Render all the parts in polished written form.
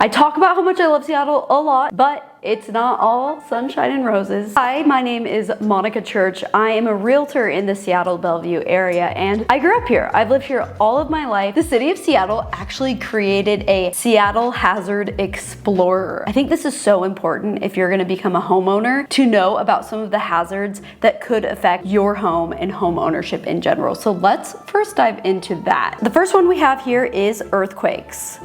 I talk about how much I love Seattle a lot, but it's not all sunshine and roses. Hi, my name is Monica Church. I am a realtor in the Seattle Bellevue area, and I grew up here. I've lived here all of my life. The city of Seattle actually created a Seattle Hazard Explorer. I think this is so important if you're gonna become a homeowner to know about some of the hazards that could affect your home and home ownership in general. So let's first dive into that. The first one we have here is earthquakes.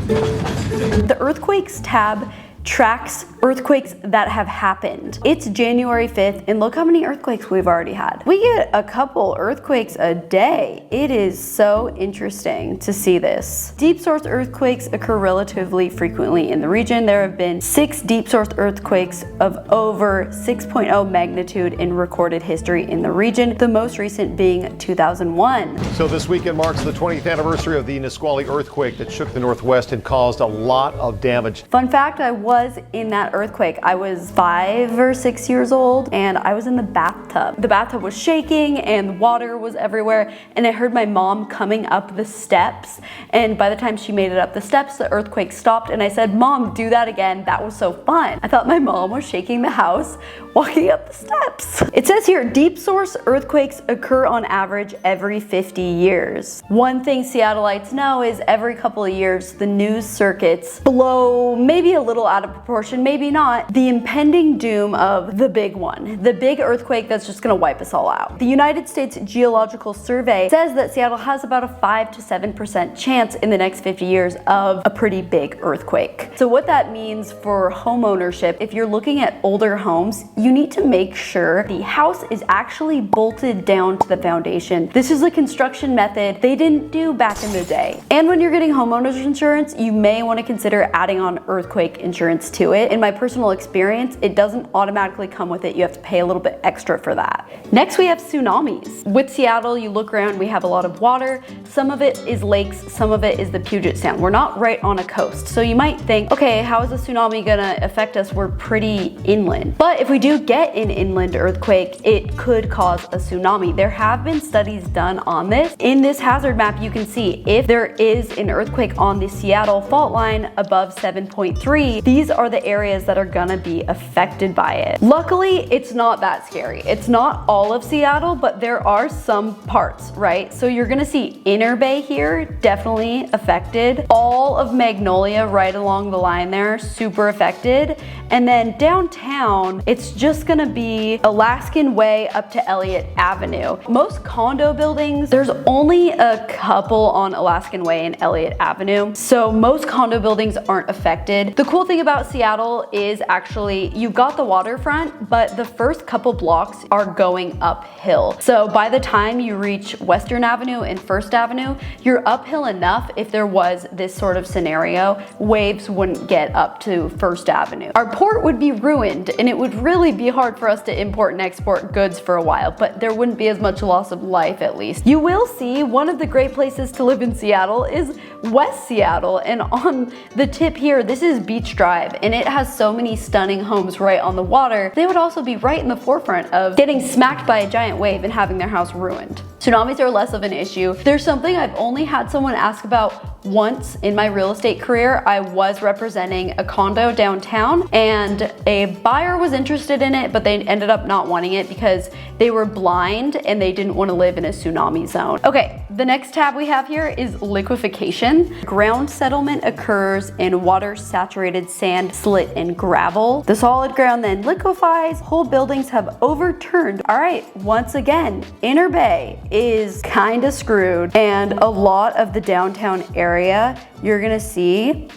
The earthquakes tab tracks earthquakes that have happened. It's January 5th, and look how many earthquakes we've already had. We get a couple earthquakes a day. It is so interesting to see this. Deep source earthquakes occur relatively frequently in the region. There have been 6 deep source earthquakes of over 6.0 magnitude in recorded history in the region, the most recent being 2001. So this weekend marks the 20th anniversary of the Nisqually earthquake that shook the Northwest and caused a lot of damage. Fun fact, I was in that earthquake. I was 5 or 6 years old, and I was in the bathtub. The bathtub was shaking and water was everywhere, and I heard my mom coming up the steps, and by the time she made it up the steps, the earthquake stopped, and I said, "Mom, do that again. That was so fun." I thought my mom was shaking the house walking up the steps. It says here, deep source earthquakes occur on average every 50 years. One thing Seattleites know is every couple of years, the news circuits blow maybe a little out of proportion, maybe not, the impending doom of the big one, the big earthquake that's just gonna wipe us all out. The United States Geological Survey says that Seattle has about a 5 to 7% chance in the next 50 years of a pretty big earthquake. So what that means for home ownership, if you're looking at older homes, you need to make sure the house is actually bolted down to the foundation. This is a construction method they didn't do back in the day. And when you're getting homeowners insurance, you may want to consider adding on earthquake insurance to it. In my personal experience, it doesn't automatically come with it. You have to pay a little bit extra for that. Next, we have tsunamis. With Seattle, you look around, we have a lot of water. Some of it is lakes, some of it is the Puget Sound. We're not right on a coast. So you might think, okay, how is a tsunami gonna affect us? We're pretty inland. But if we do get an inland earthquake, it could cause a tsunami. There have been studies done on this. In this hazard map, you can see if there is an earthquake on the Seattle fault line above 7.3, these are the areas that are gonna be affected by it. Luckily, it's not that scary. It's not all of Seattle, but there are some parts, right? So you're gonna see Inner Bay here, definitely affected. All of Magnolia right along the line there, super affected. And then downtown, it's just gonna be Alaskan Way up to Elliott Avenue. Most condo buildings, there's only a couple on Alaskan Way and Elliott Avenue. So most condo buildings aren't affected. The cool thing about Seattle is actually you've got the waterfront, but the first couple blocks are going uphill. So by the time you reach Western Avenue and First Avenue, you're uphill enough if there was this sort of scenario, waves wouldn't get up to First Avenue. Our port would be ruined, and it would really be hard for us to import and export goods for a while, but there wouldn't be as much loss of life at least. You will see one of the great places to live in Seattle is West Seattle, and on the tip here, this is Beach Drive, and it has so many stunning homes right on the water. They would also be right in the forefront of getting smacked by a giant wave and having their house ruined. Tsunamis are less of an issue. There's something I've only had someone ask about once in my real estate career. I was representing a condo downtown, and a buyer was interested in it, but they ended up not wanting it because they were blind and they didn't want to live in a tsunami zone. Okay, the next tab we have here is liquefaction. Ground settlement occurs in water-saturated sand, slit, and gravel. The solid ground then liquefies. Whole buildings have overturned. All right, once again, Inner Bay is kind of screwed, and a lot of the downtown area you're gonna see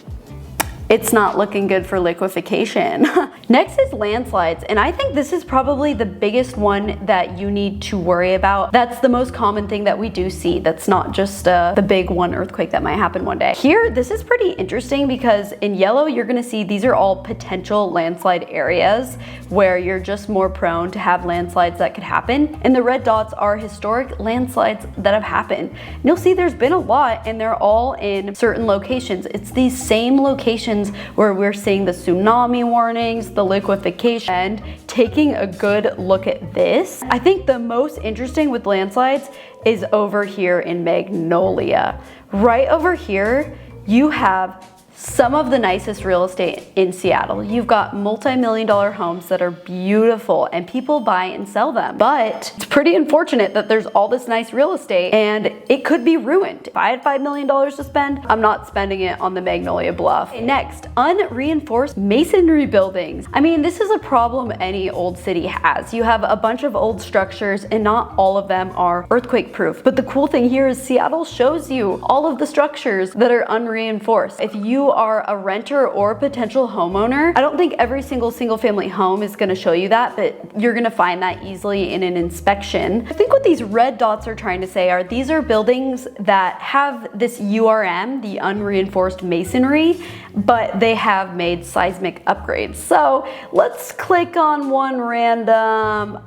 it's not looking good for liquefaction. Next is landslides, and I think this is probably the biggest one that you need to worry about. That's the most common thing that we do see. That's not just the big one earthquake that might happen one day. Here, this is pretty interesting because in yellow, you're gonna see these are all potential landslide areas where you're just more prone to have landslides that could happen. And the red dots are historic landslides that have happened. And you'll see there's been a lot, and they're all in certain locations. It's these same locations where we're seeing the tsunami warnings, the liquefaction, and taking a good look at this. I think the most interesting with landslides is over here in Magnolia. Right over here, you have some of the nicest real estate in Seattle. You've got multi-million-dollar homes that are beautiful and people buy and sell them. But it's pretty unfortunate that there's all this nice real estate and it could be ruined. If I had $5 million to spend, I'm not spending it on the Magnolia Bluff. Okay, next, unreinforced masonry buildings. I mean, this is a problem any old city has. You have a bunch of old structures and not all of them are earthquake proof. But the cool thing here is Seattle shows you all of the structures that are unreinforced. If you are a renter or a potential homeowner, I don't think every single family home is gonna show you that, but you're gonna find that easily in an inspection. I think what these red dots are trying to say are these are buildings that have this URM, the unreinforced masonry, but they have made seismic upgrades. So let's click on one random,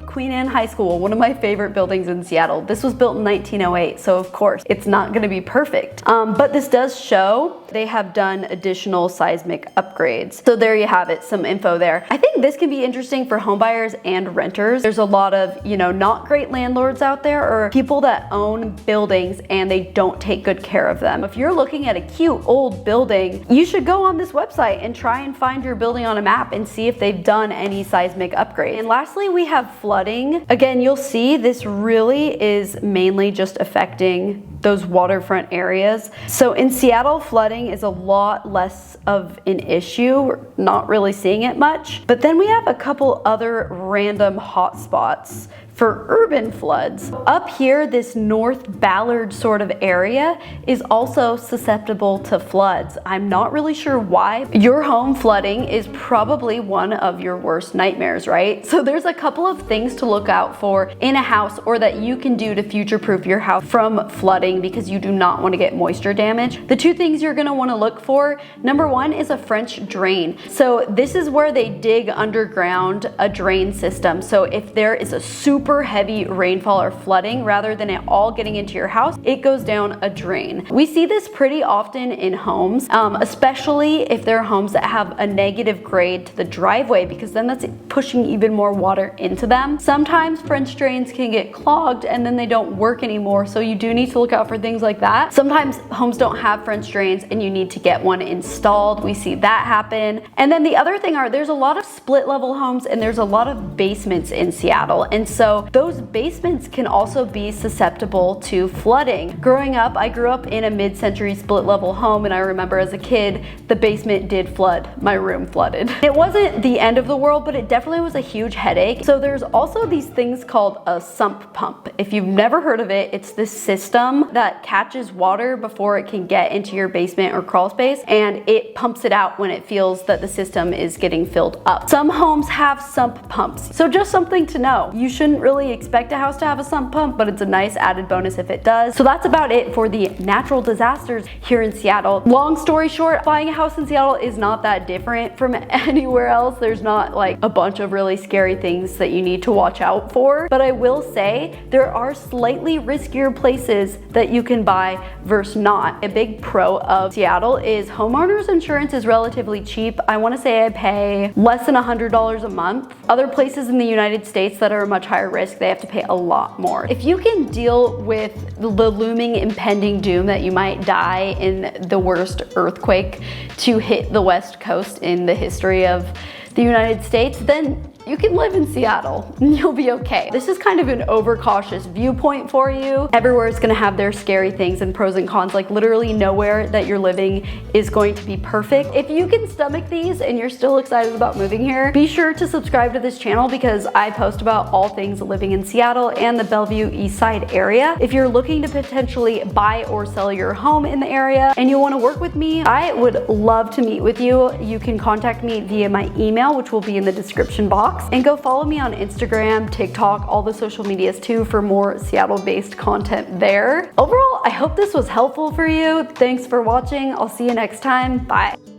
Queen Anne High School, one of my favorite buildings in Seattle. This was built in 1908, so of course it's not gonna be perfect. But this does show they have done additional seismic upgrades. So there you have it, some info there. I think this can be interesting for home buyers and renters. There's a lot of, not great landlords out there or people that own buildings and they don't take good care of them. If you're looking at a cute old building, you should go on this website and try and find your building on a map and see if they've done any seismic upgrades. And lastly, we have flooding. Again, you'll see this really is mainly just affecting those waterfront areas. So in Seattle, flooding is a lot less of an issue. We're not really seeing it much. But then we have a couple other random hot spots for urban floods. Up here, this North Ballard sort of area is also susceptible to floods. I'm not really sure why. Your home flooding is probably one of your worst nightmares, right? So there's a couple of things to look out for in a house or that you can do to future-proof your house from flooding because you do not want to get moisture damage. The two things you're going to want to look for, number one is a French drain. So this is where they dig underground a drain system. So if there is a super heavy rainfall or flooding, rather than it all getting into your house, it goes down a drain. We see this pretty often in homes, especially if there are homes that have a negative grade to the driveway, because then that's pushing even more water into them. Sometimes French drains can get clogged and then they don't work anymore, so you do need to look out for things like that. Sometimes homes don't have French drains and you need to get one installed. We see that happen. And then the other thing there's a lot of split level homes and there's a lot of basements in Seattle, and so those basements can also be susceptible to flooding. Growing up, I grew up in a mid-century split level home, and I remember as a kid, the basement did flood. My room flooded. It wasn't the end of the world, but it definitely was a huge headache. So there's also these things called a sump pump. If you've never heard of it, it's this system that catches water before it can get into your basement or crawl space, and it pumps it out when it feels that the system is getting filled up. Some homes have sump pumps, so just something to know. You shouldn't really expect a house to have a sump pump, but it's a nice added bonus if it does. So that's about it for the natural disasters here in Seattle. Long story short, buying a house in Seattle is not that different from anywhere else. There's not like a bunch of really scary things that you need to watch out for, but I will say there are slightly riskier places that you can buy versus not. A big pro of Seattle is homeowners insurance is relatively cheap. I want to say I pay less than $100 a month. Other places in the United States that are much higher risk, they have to pay a lot more. If you can deal with the looming impending doom that you might die in the worst earthquake to hit the West Coast in the history of the United States, then you can live in Seattle and you'll be okay. This is kind of an overcautious viewpoint for you. Everywhere is gonna have their scary things and pros and cons. Like literally nowhere that you're living is going to be perfect. If you can stomach these and you're still excited about moving here, be sure to subscribe to this channel because I post about all things living in Seattle and the Bellevue East Side area. If you're looking to potentially buy or sell your home in the area and you wanna work with me, I would love to meet with you. You can contact me via my email, which will be in the description box. And go follow me on Instagram, TikTok, all the social medias too for more Seattle-based content there. Overall, I hope this was helpful for you. Thanks for watching. I'll see you next time. Bye.